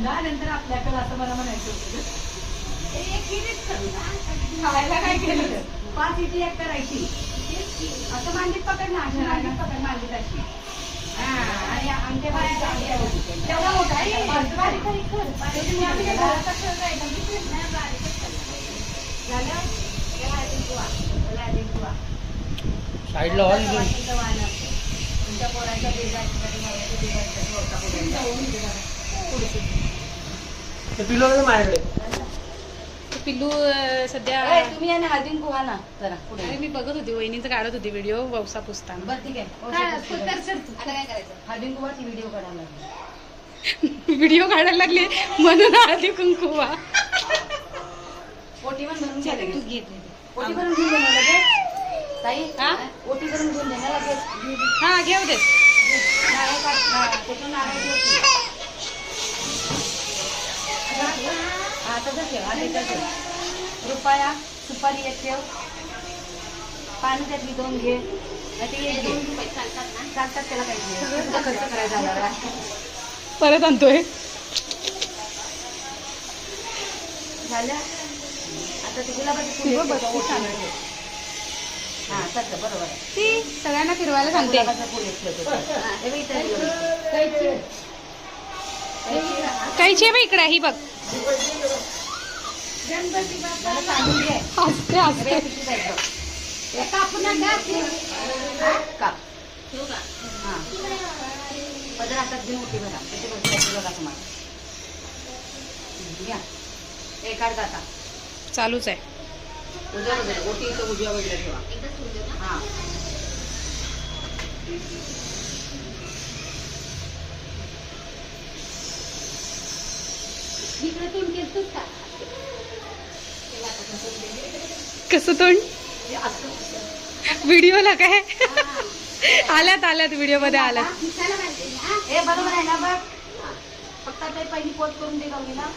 नंतर आपल्याकडे असं मला म्हणायचं होतं खायला काय केलं 5 इटी एक करायची असं मांडीत पकड ना अशा मांडीत पकड मांडीत अशी आणि आमच्या तेवढा मोठा बारीक साईडला हॉल तुमच्या पोराच्या पिलो माझ्याकडे पिल्लू सध्या तुम्ही आणि हळदीन कुहा ना जरा पुढे मी बघत होती वहिनीचं काढत होती व्हिडिओ वौसा पुसताना. बरं ठीक आहे काय करायचं हळदीन कुहाची व्हिडिओ काढायला लागली व्हिडिओ काढायला लागले म्हणून हळदी कुंकुवा ओटी पण भरून घ्या लगेच ओटी भरून घेऊन देणार लगेच ताई ओटी भरून घेऊन देणार लगेच हा घेऊ दे नारळ काढ त्यातून नारळ ठेव हा तसंच ठेव हा त्याच्यात ठेव रुपया सुपारी एक ठेव पाणी त्यातली 2 घे ते एक घे चालतात त्याला काही खर्च करायचा झाला परत आणतोय झालं आता ते गुलाबाची फुलं सांगते हा तसं बरोबर आहे ती सगळ्यांना फिरवायला सांगते. गुलाबाचं फुल कायची आहे बाई इकडे ही बघ गणपती बाप्पाला सांगून घे हसते हसते पदर हातात घेऊन ओटी भरा त्याचे बघा तुम्हाला घ्या हे काढ आता चालूच आहे. उजव्या बाजूला ओटी इथं उजव्या बाजूला ठेवा हा इकडे तोंड केलतोस का कसं तोंड व्हिडिओला काय आल्यात व्हिडिओ मध्ये आल्यात. हे बरोबर आहे ना बघ फक्त ते पहिली पोट करून दे गौरीला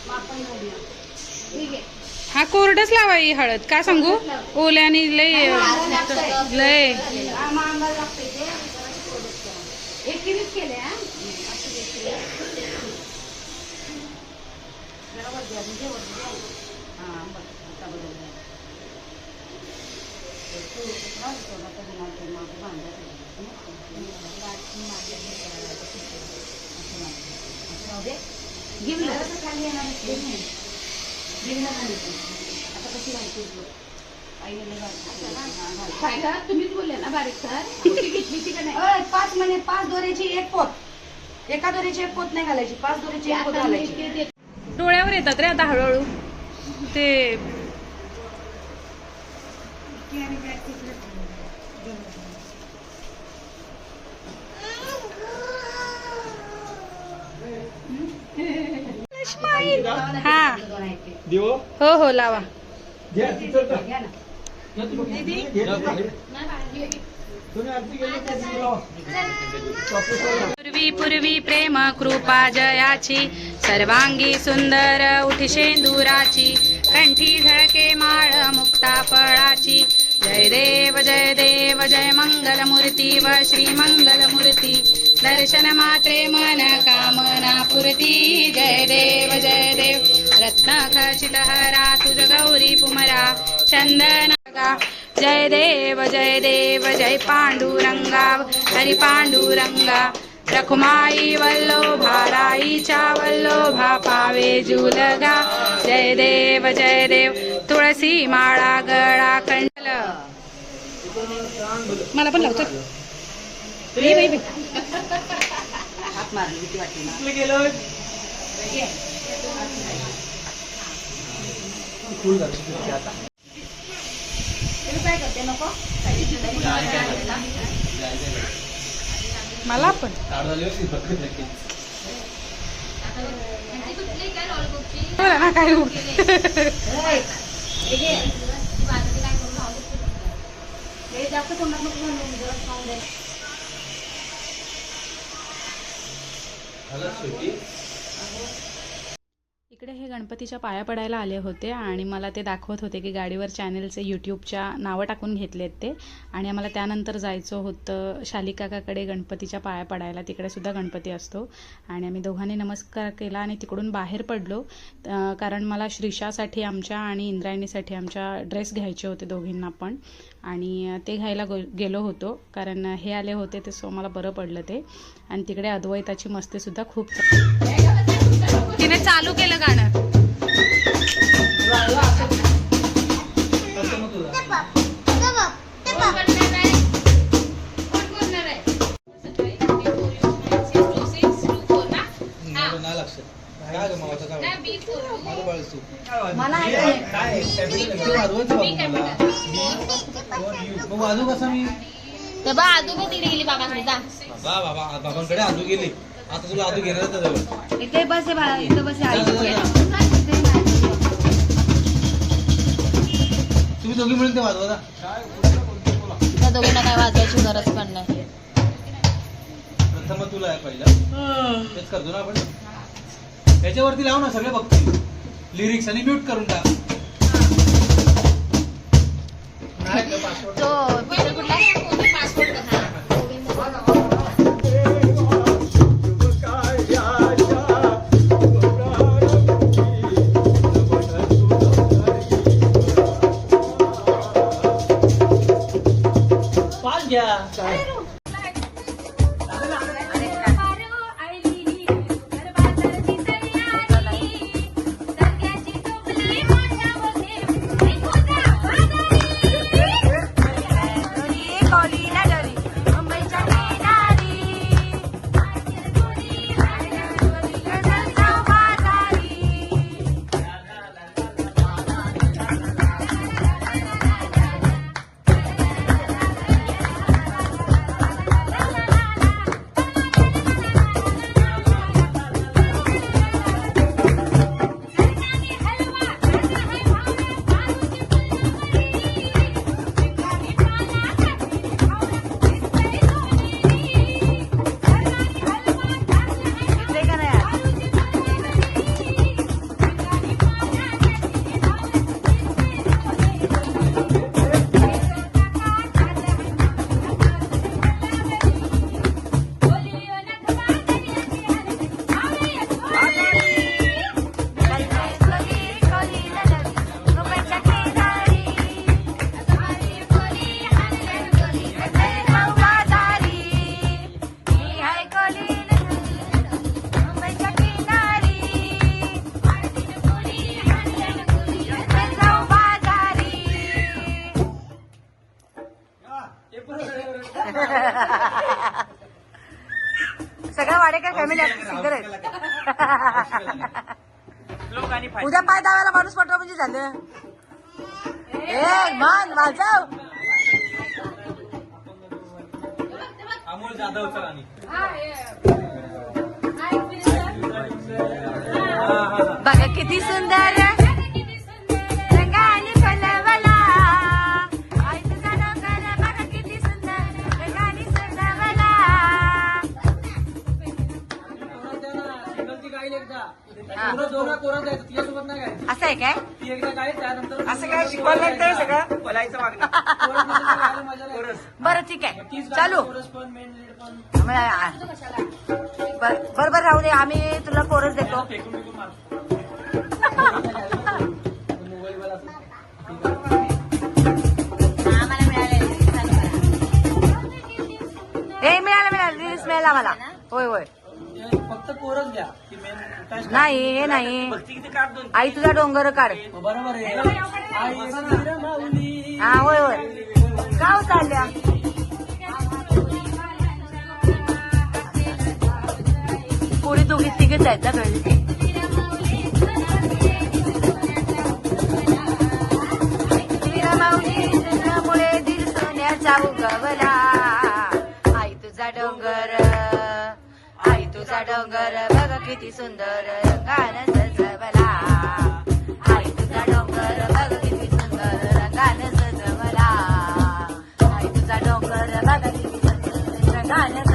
मग आपण बोलूया ठीक आहे हा कोरडच लावा ही हळद काय सांगू ओल्याने लय लय आंबा लागते ते एक किरीच केले हा तुम्हीच बोलले ना बारीक सर घेतली का नाही 5 महिने 5 दोऱ्याची एक पोत एका दोऱ्याची एक पोत नाही घालायची 5 दोऱ्याची एक पोत घालायची. डोळ्यावर येतात रे आता हळूहळू ते हा हो हो लावा. पूर्वी पूर्वी प्रेम कृपा जयाची सर्वांगी सुंदर उठी शेंदुराची कंठी झळके माळ मुक्ता फळाची जय देव जय मंगल मूर्ती व श्री मंगल मूर्ती दर्शन मात्रे मन कामना पूर्ती जय देव रत्न खचित हरा तुझ गौरी पुमरा चंदन जय देव जय पांडुरंगा हरी पांडुरंगा रखुमाई वल्लोभा राईच्या वल्लोभा पावे जुलगा जय देव तुळसी माळा गळा कंडल मला पण लावतो हात मारली भीती वाटली ना काय करते नको मला पण बरं ना काय जास्त कोणाला नको म्हणून जरा खाऊन दे इकडे हे गणपतीच्या पाया पडायला आले होते आणि मला ते दाखवत होते की गाडीवर चॅनलचे यूट्यूबच्या नावं टाकून घेतलेत ते. आणि आम्हाला त्यानंतर जायचं होतं शालिकाकाकडे गणपतीच्या पाया पडायला. तिकडे सुद्धा गणपती असतो. आणि आम्ही दोघांनी नमस्कार केला आणि तिकडून बाहेर पडलो, कारण मला श्रीषासाठी आमच्या आणि इंद्रायणीसाठी आमच्या ड्रेस घ्यायचे होते दोघींना पण. आणि ते घ्यायला गेलो होतो कारण हे आले होते ते, सो मला बरं पडलं ते. आणि तिकडे अद्वैताची मस्तीसुद्धा खूप तिने चालू केलं गाणं. आजू कसं मी आजू मी तिकडे गेली बाबाकडे जा. बाबांकडे आजू गेली. आता तुला आजू घेणार इथे बस आहे बाळा, इथं बस आहे. तुम्ही दोघी मिळून ते वाजवा. त्या दोघींना काय वाजवायची गरज पण नाही. प्रथम तुला आहे पहिलं तेच करतो ना आपण. याच्यावरती लाव ना, सगळे बघतील लिरिक्स आणि म्यूट करून टाक. तो पिक्चर कुठला आहे? पाच घ्या. सगळ्या वाडेकर फॅमिली सिंगर आहेत. उद्या पाय दावायला माणूस पटवा म्हणजे झालं. मान वाजव. अमोल जाधवचा गाणी. बघा किती सुंदर रंगाने फुलवला. आई तुझा डोंगर बघा किती सुंदर रंगाने सजवला. असं आहे काय? असं काय शिकवायला लागतंय सगळं बरं ठीक आहे चालू. बरोबर राहू दे, आम्ही तुला कोरस देतो. हे मिळालं रील्स मिळाला मला. होय होय फक्त कोरस द्या. नाही हे नाही. आई तुझा डोंगर काढ. बरोबर आहे. हा होय होय. गाव चालल्या पुढे दोघी तिघेच आहेत ना कळली. मुळे दिल सोन्याचा उगवला. आई तुझा डोंगर, आई तुझा डोंगर बघ किती सुंदर रंगानं सजवला. आई तुझा डोंगर बघ किती सुंदर रंगानं सजवला. आई तुझा डोंगर बघ किती सुंदर रंगानं